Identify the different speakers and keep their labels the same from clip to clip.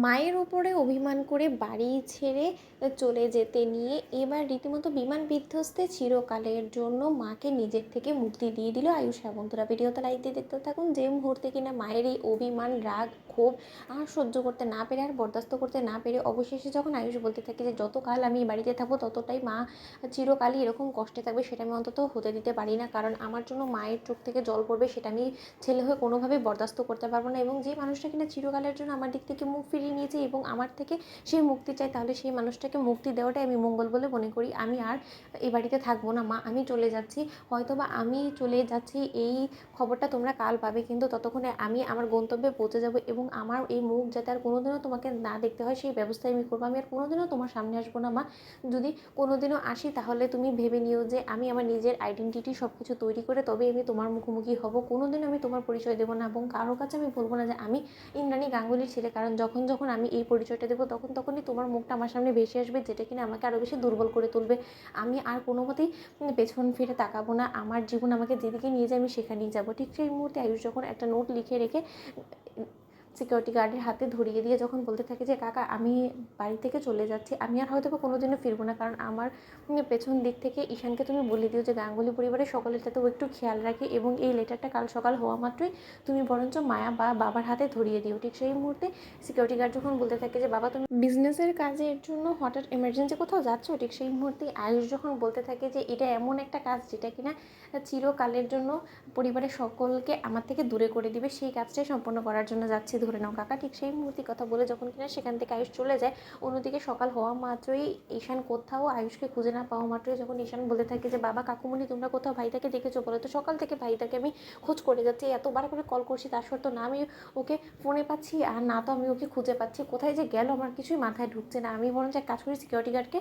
Speaker 1: মায়ের ওপরে অভিমান করে বাড়ি ছেড়ে চলে যেতে নিয়ে এবার রীতিমতো বিমান বিধ্বস্তে চিরকালের জন্য মাকে নিজের থেকে মুক্তি দিয়ে দিল আয়ুষ। বন্ধুরা, ভিডিওতে লাইক দিয়ে দেখতে থাকুন। যে মুহূর্তে কিনা মায়ের এই অভিমান, রাগ, ক্ষোভ আর সহ্য করতে না পেরে, আর বরদাস্ত করতে না পেরে অবশেষে যখন আয়ুষ বলতে থাকে যে যতকাল আমি এই বাড়িতে থাকবো ততটাই মা চিরকালই এরকম কষ্টে থাকবে, সেটা আমি অন্তত হতে দিতে পারি না। কারণ আমার জন্য মায়ের চোখ থেকে জল পড়বে, সেটা আমি ছেলে হয়ে কোনোভাবেই বরদাস্ত করতে পারবো না। এবং যে মানুষটা কিনা চিরকালের জন্য আমার দিক থেকে মুখ ফিরিয়ে নিয়েছে এবং আমার থেকে সে মুক্তি চায়, তাহলে সেই মানুষটাকে মুক্তি দেওয়াটাই আমি মঙ্গল বলে মনে করি। আমি আর এই বাড়িতে থাকবো না মা, আমি চলে যাচ্ছি। হয়তোবা আমি চলে যাচ্ছি এই খবরটা তোমরা কাল পাবে, কিন্তু ততক্ষণে আমি আমার গন্তব্যে পৌঁছে যাব এবং আমার এই মুখ যাতে আর কোনোদিনও তোমাকে না দেখতে হয় সেই ব্যবস্থাই আমি করবো। আমি আর কোনোদিনও তোমার সামনে আসবো না মা। যদি কোনোদিনও আসি তাহলে তুমি ভেবে নিও যে আমি আমার নিজের আইডেন্টিটি সব কিছু তৈরি করে তবে আমি তোমার মুখোমুখি হব। কোনোদিনও আমি তোমার পরিচয় দেবো না এবং কারোর কাছে আমি বলবো না যে আমি ইন্দ্রাণী গাঙ্গুলির ছেলে। কারণ যখন যখন আমি এই পরিচয়টা দেবো তখনই তোমার মুখটা আমার সামনে ভেসে আসবে, যেটা কিনা আমাকে আরও বেশি দুর্বল করে তুলবে। আমি আর কোনো মতেই পেছন ফিরে তাকাবো না। আমার জীবন আমাকে যেদিকে নিয়ে যায় আমি সেখানেই যাবো। ঠিক সেই মুহূর্তে আয়ুষ যখন একটা নোট লিখে রেখে সিকিউরিটি গার্ডের হাতে ধরিয়ে দিয়ে যখন বলতে থাকে যে কাকা আমি বাড়ি থেকে চলে যাচ্ছি, আমি আর হয়তো কোনোদিনও ফিরবো না। কারণ আমার পেছন দিক থেকে ঈশানকে তুমি বলে দিও যে গাঙ্গুলি পরিবারের সকলের যাতেও একটু খেয়াল রাখে এবং এই লেটারটা কাল সকাল হওয়া মাত্রই তুমি বরঞ্চ মায়া বা বাবার হাতে ধরিয়ে দিও। ঠিক সেই মুহূর্তে সিকিউরিটি গার্ড যখন বলতে থাকে যে বাবা তুমি বিজনেসের কাজের জন্য হঠাৎ এমার্জেন্সি কোথাও যাচ্ছ, ঠিক সেই মুহূর্তে আয়ুষ যখন বলতে থাকে যে এটা এমন একটা কাজ যেটা কিনা চিরকালের জন্য পরিবারের সকলকে আমার থেকে দূরে করে দিবে, সেই কাজটাই সম্পন্ন করার জন্য যাচ্ছি ধরে নাও কাকা। ঠিক সেই মুহূর্তে কথা বলে যখন কিনা সেখান থেকে আয়ুষ চলে যায়, অন্যদিকে সকাল হওয়া মাত্রই ঈশান কোথাও আয়ুষকে খুঁজে না পাওয়া মাত্রই যখন ঈশান বলতে থাকে যে বাবা কাকুমণি তোমরা কোথাও ভাইটাকে দেখেছো বলো তো? সকাল থেকে ভাইটাকে আমি খোঁজ করে যাচ্ছি, এতবার করে কল করছি, তার সত্ত্বেও না আমি ওকে ফোনে পাচ্ছি আর না তো আমি ওকে খুঁজে পাচ্ছি। কোথায় যে গেল আমার কিছুই মাথায় ঢুকছে না। আমি বরঞ্চ এক কাজ করি সিকিউরিটি গার্ডকে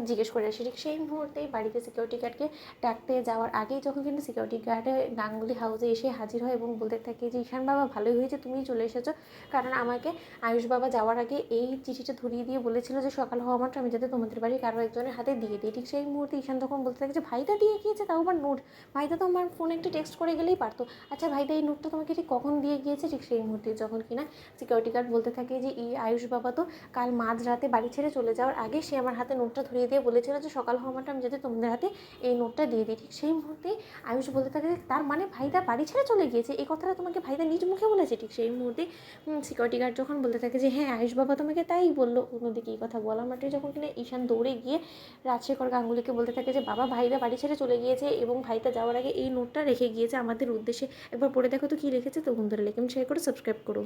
Speaker 1: জিজ্ঞেস করে আসি। ঠিক সেই মুহূর্তেই বাড়িতে সিকিউরিটি গার্ডকে ডাকতে যাওয়ার আগেই যখন কিন্তু সিকিউরিটি গার্ডে গাঙ্গুলি হাউসে এসে হাজির হয় এবং বলতে থাকে যে ঈশান বাবা ভালোই হয়েছে তুমি চলে এসেছো, কারণ আমাকে আয়ুষ বাবা যাওয়ার আগে এই চিঠিটা ধরিয়ে দিয়ে বলেছিল যে সকাল হওয়া মাত্র আমি যাতে তোমাদের বাড়ি কারো একজনের হাতে দিয়ে দিই। ঠিক সেই মুহূর্তে ঈশান তখন বলতে থাকে যে ভাইদা দিয়ে গিয়েছে, তাও আবার নোট, ভাইদা তো আমার ফোনে একটা টেক্সট করে গেলেই পারতো। আচ্ছা ভাইদা এই নোটটা তোমাকে ঠিক কখন দিয়ে গিয়েছে? ঠিক সেই মুহূর্তে যখন কিনা সিকিউরিটি গার্ড বলতে থাকে যে এই আয়ুষ বাবা তো কাল মাঝরাতে বাড়ি ছেড়ে চলে যাওয়ার আগে সে আমার হাতে নোটটা ধরিয়ে দিয়ে বলেছিল যে সকাল হওয়া মাত্র আমি যাতে তোমাদের হাতে এই নোটটা দিয়ে দিই। ঠিক সেই মুহূর্তে আয়ুষ বলতে থাকে যে তার মানে ভাইদা বাড়ি ছেড়ে চলে গিয়েছে, এই কথাটা তোমাকে ভাইদা নিজ মুখে বলেছে? ঠিক সেই মুহূর্তে সিকিউরিটি গার্ড যখন বলতে থাকে যে হ্যাঁ আয়ুষ বাবা তোমাকে তাই বললো। অন্যদিকে এই কথা বলা মাত্রই যখন কিনা ঈশান দৌড়ে গিয়ে রাজশেখর গাঙ্গুলিকে বলতে থাকে যে বাবা ভাইদা বাড়ি ছেড়ে চলে গিয়েছে এবং ভাইদা যাওয়ার আগে এই নোটটা রেখে গিয়েছে আমাদের উদ্দেশ্যে, একবার পড়ে দেখো তো কী লিখেছে। তো বন্ধুরা, লাইক এবং শেয়ার করে সাবস্ক্রাইব করো।